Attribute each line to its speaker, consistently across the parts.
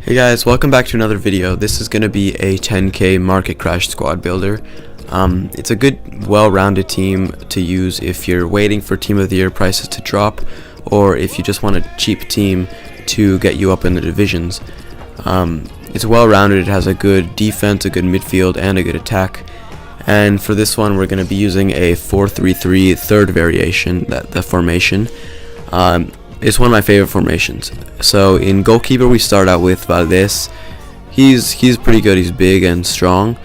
Speaker 1: Hey guys, welcome back to another video. This is going to be a 10k Marketcrash squad builder. It's a good, well-rounded team to use if you're waiting for Team of the Year prices to drop, or if you just want a cheap team to get you up in the divisions. It's well-rounded, it has a good defense, a good midfield, and a good attack. And for this one, we're going to be using a 4-3-3 third variation, the formation. It's one of my favorite formations. So in goalkeeper we start out with Valdez. He's pretty good. He's big and strong.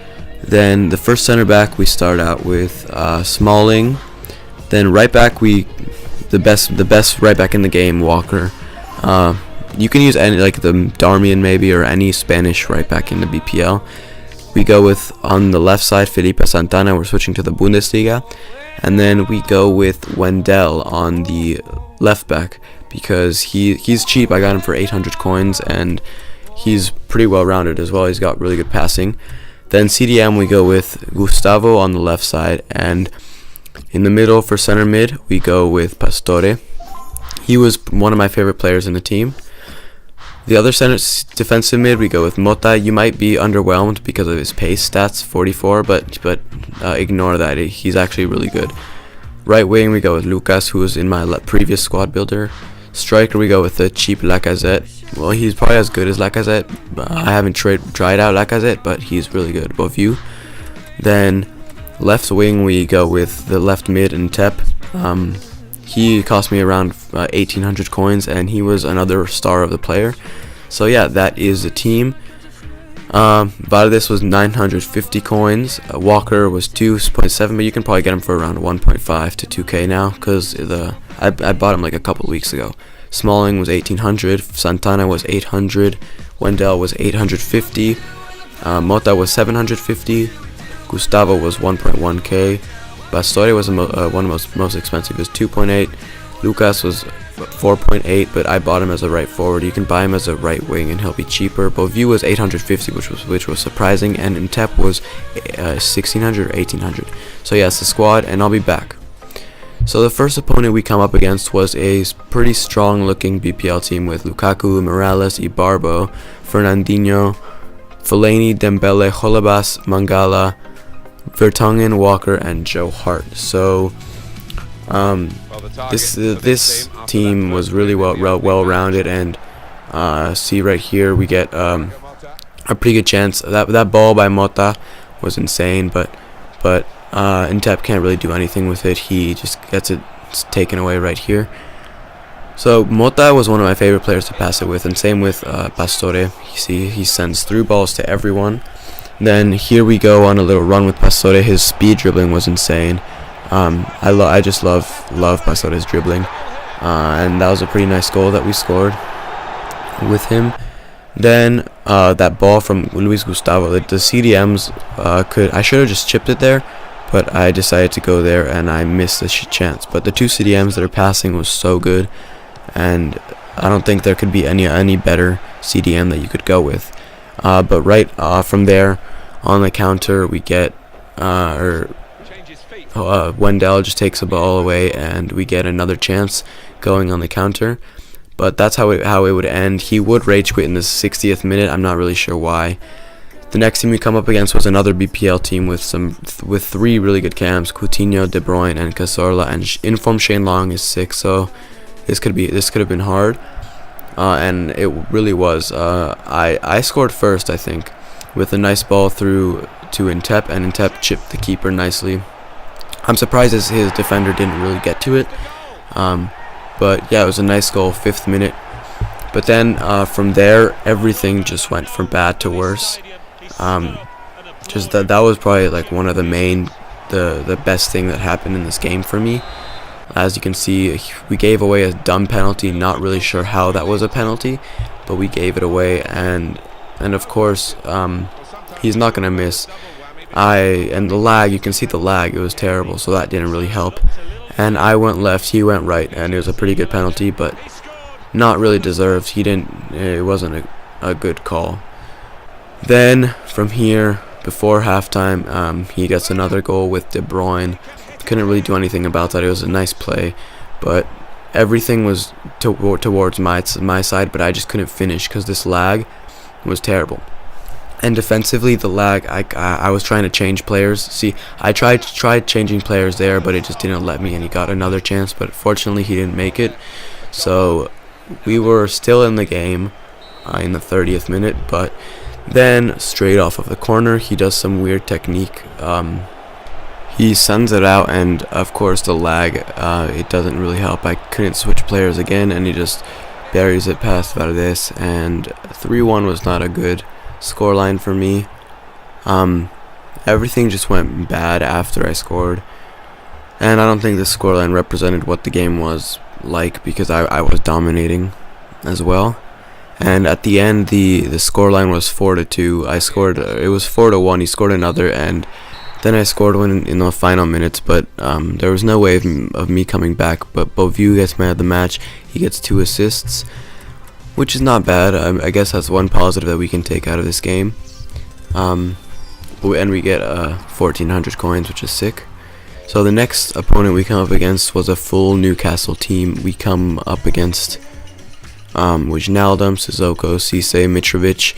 Speaker 1: Then the first center back we start out with Smalling. Then right back the best right back in the game, Walker. You can use any, like the Darmian maybe, or any Spanish right back in the BPL. We go with, on the left side, Felipe Santana. We're switching to the Bundesliga. And then we go with Wendell on the left back, because he's cheap. I got him for 800 coins, and he's pretty well rounded as well. He's got really good passing. Then CDM we go with Gustavo on the left side, and in the middle for center mid we go with Pastore. He was one of my favorite players in the team. The other center defensive mid we go with Mota. You might be underwhelmed because of his pace stats, 44, but ignore that. He's actually really good. Right wing we go with Lucas, who was in my previous squad builder. Striker we go with the cheap Lacazette. Well, he's probably as good as Lacazette. I haven't tried out Lacazette, but he's really good. Both you. Then left wing we go with the left mid and Tep. He cost me around 1800 coins, and he was another star of the player. So yeah, that is the team. Valdez was 950 coins. Walker was 2.7, but you can probably get him for around 1.5 to 2k now, because I bought him like a couple weeks ago. Smalling was 1800, Santana was 800, Wendell was 850, Mota was 750, Gustavo was 1.1k, Pastore was one of the most expensive, it was 2.8, Lucas was 4.8, but I bought him as a right forward. You can buy him as a right wing and he'll be cheaper. Bovu was 850, which was surprising, and Intep was 1600 or 1800. So yeah, it's the squad, and I'll be back. So the first opponent we come up against was a pretty strong looking BPL team with Lukaku, Morales, Ibarbo, Fernandinho, Fellaini, Dembele, Holebas, Mangala, Vertonghen, Walker, and Joe Hart. So this team was really well rounded, and see right here we get a pretty good chance. That ball by Mota was insane, but Intep can't really do anything with it. He just gets it taken away right here. So Mota was one of my favorite players to pass it with, and same with Pastore. You see, he sends through balls to everyone. Then here we go on a little run with Pastore. His speed dribbling was insane. I just love Pastore's dribbling, and that was a pretty nice goal that we scored with him. Then that ball from Luis Gustavo, the CDMs I should have just chipped it there, but I decided to go there and I missed the chance. But the two CDMs that are passing was so good, and I don't think there could be any better CDM that you could go with. But right from there on the counter we get Wendell just takes the ball away, and we get another chance going on the counter. But that's how it would end. He would rage quit in the 60th minute. I'm not really sure why. The next team we come up against was another BPL team with three really good cams: Coutinho, De Bruyne, and Cazorla. And inform Shane Long is sick, so this could have been hard. And it really was. I scored first, I think, with a nice ball through to Intep, and Intep chipped the keeper nicely. I'm surprised his defender didn't really get to it. But yeah, it was a nice goal, 5th minute. But then from there, everything just went from bad to worse. Just that was probably like one of the best thing that happened in this game for me. As you can see, we gave away a dumb penalty. Not really sure how that was a penalty, but we gave it away, and of course he's not gonna miss. And the lag, you can see the lag, it was terrible, so that didn't really help. And I went left, he went right, and it was a pretty good penalty, but not really deserved. It wasn't a good call. Then from here, before halftime, he gets another goal with De Bruyne. Couldn't really do anything about that. It was a nice play, but everything was towards my side, but I just couldn't finish because this lag. was terrible. And defensively, the lag, I was trying to change players. See, I tried changing players there, but it just didn't let me, and he got another chance, but fortunately he didn't make it. So we were still in the game in the 30th minute, but then straight off of the corner, he does some weird technique. He sends it out, and of course the lag, it doesn't really help. I couldn't switch players again, and he just buries it past Valdez, and 3-1 was not a good scoreline for me. Everything just went bad after I scored, and I don't think the scoreline represented what the game was like, because I was dominating as well. And at the end, the scoreline was 4-2. I scored. It was 4-1. He scored another, and then I scored one in the final minutes. But there was no way of me coming back. But Beauvue gets man of the match. He gets 2 assists, which is not bad. I guess that's one positive that we can take out of this game. And we get 1,400 coins, which is sick. So the next opponent we come up against was a full Newcastle team. We come up against Wijnaldum, Sissoko, Cisse, Mitrovic,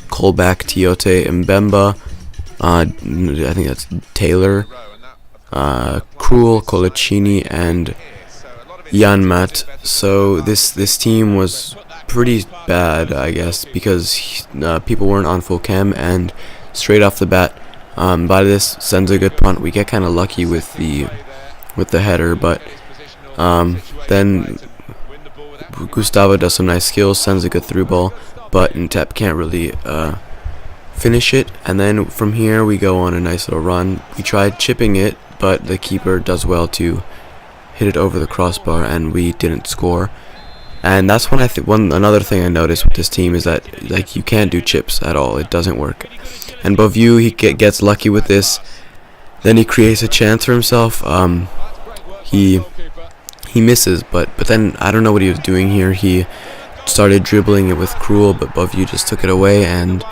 Speaker 1: Kolbak, Tiote, Mbemba, I think that's Taylor, Krul, Colaccini, and Janmat. So this team was pretty bad, I guess, because people weren't on full chem, and straight off the bat, Valdez sends a good punt. We get kind of lucky with the header, but then Gustavo does some nice skills, sends a good through ball, but Ntep can't really finish it. And then from here we go on a nice little run. We tried chipping it, but the keeper does well to hit it over the crossbar, and we didn't score. And that's when another thing I noticed with this team is that, like, you can't do chips at all. It doesn't work. And Beauvue, he gets lucky with this. Then he creates a chance for himself. He misses, but then I don't know what he was doing here. He started dribbling it with Krul, but Beauvue just took it away and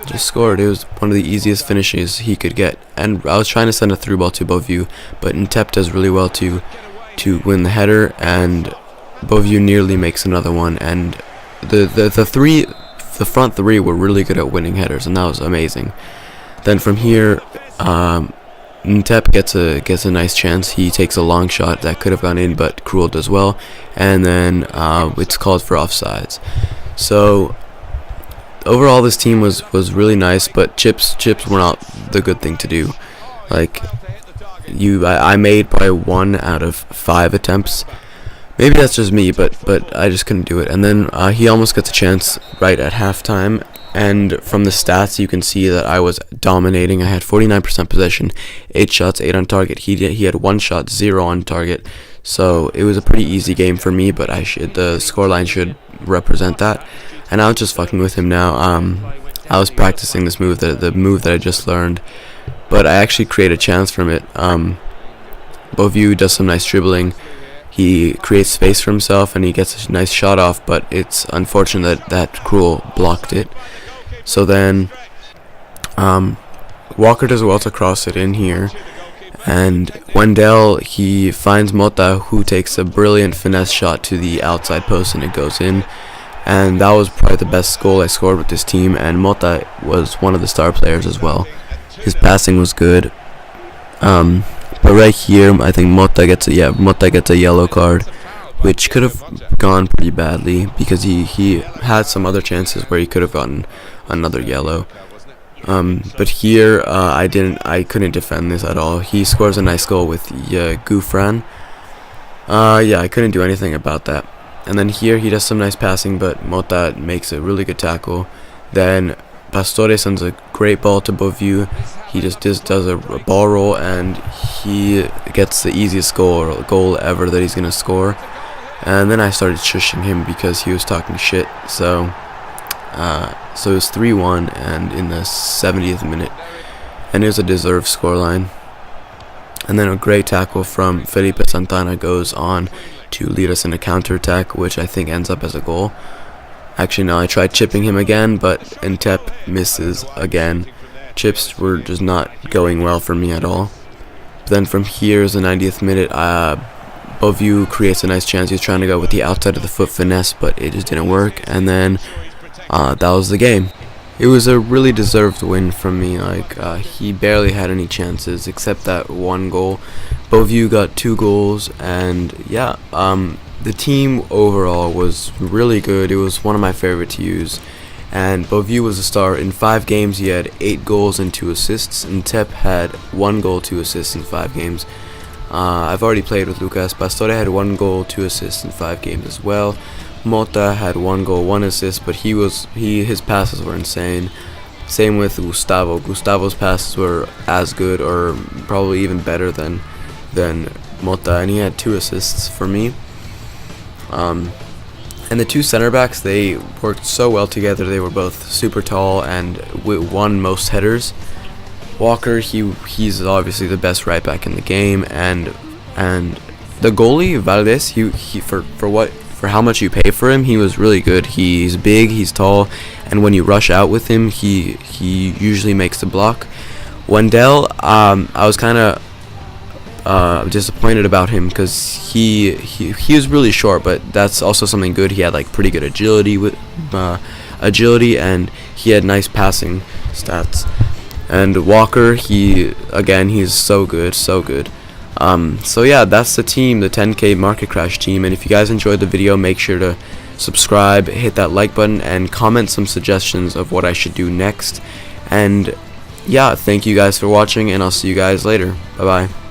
Speaker 1: just scored. It was one of the easiest finishes he could get. And I was trying to send a through ball to Beauvue, but Ntep does really well to win the header, and Beauvue nearly makes another one. And the front three were really good at winning headers, and that was amazing. Then from here, Ntep gets a nice chance. He takes a long shot that could have gone in, but Krul does well, and then it's called for offsides. So overall, this team was really nice, but chips were not the good thing to do. Like, I made probably 1 out of 5 attempts. Maybe that's just me, but I just couldn't do it. And then he almost gets a chance right at halftime. And from the stats, you can see that I was dominating. I had 49% possession, 8 shots, 8 on target. He had 1 shot, 0 on target. So it was a pretty easy game for me, but the scoreline should represent that. And I was just fucking with him now. I was practicing this move, the move that I just learned, but I actually create a chance from it. Beauvue does some nice dribbling. He creates space for himself, and he gets a nice shot off, but it's unfortunate that Krul blocked it. So then Walker does well to cross it in here, and Wendell, he finds Mota, who takes a brilliant finesse shot to the outside post, and it goes in. And that was probably the best goal I scored with this team, and Mota was one of the star players as well. His passing was good. But right here, I think Mota gets a yellow card, which could have gone pretty badly, because he had some other chances where he could have gotten another yellow. But here I couldn't defend this at all. He scores a nice goal with Gouffran. I couldn't do anything about that. And then here he does some nice passing, but Mota makes a really good tackle. Then Pastore sends a great ball to Beauvue. He just does a ball roll, and he gets the easiest goal ever that he's going to score. And then I started shushing him because he was talking shit. So it was 3-1, and in the 70th minute. And it was a deserved scoreline. And then a great tackle from Felipe Santana goes on to lead us in a counterattack, which I think ends up as a goal. Actually, no, I tried chipping him again, but Ntep misses again. Chips were just not going well for me at all. Then from here is the 90th minute. Beauvue creates a nice chance. He's trying to go with the outside of the foot finesse, but it just didn't work. And then that was the game. It was a really deserved win from me. Like, he barely had any chances except that one goal. Both of you got 2 goals, and yeah, the team overall was really good. It was one of my favorite to use, and Boviu was a star. In 5 games he had 8 goals and 2 assists, and Tep had 1 goal, 2 assists in 5 games. I've already played with Lucas. Pastore had 1 goal, 2 assists in 5 games as well. Mota had 1 goal, 1 assist, but his passes were insane. Same with Gustavo. Gustavo's passes were as good or probably even better than Mota, and he had 2 assists for me. And the 2 center backs, they worked so well together. They were both super tall and won most headers. Walker, he's obviously the best right back in the game, and the goalie Valdez, for how much you pay for him, he was really good. He's big, he's tall, and when you rush out with him, he usually makes the block. Wendell, I was kind of disappointed about him because he was really short, but that's also something good. He had like pretty good agility and he had nice passing stats. And Walker, he's so good. So yeah, that's the team, the 10K Marketcrash team. And if you guys enjoyed the video, make sure to subscribe, hit that like button, and comment some suggestions of what I should do next. And yeah, thank you guys for watching, and I'll see you guys later. Bye bye.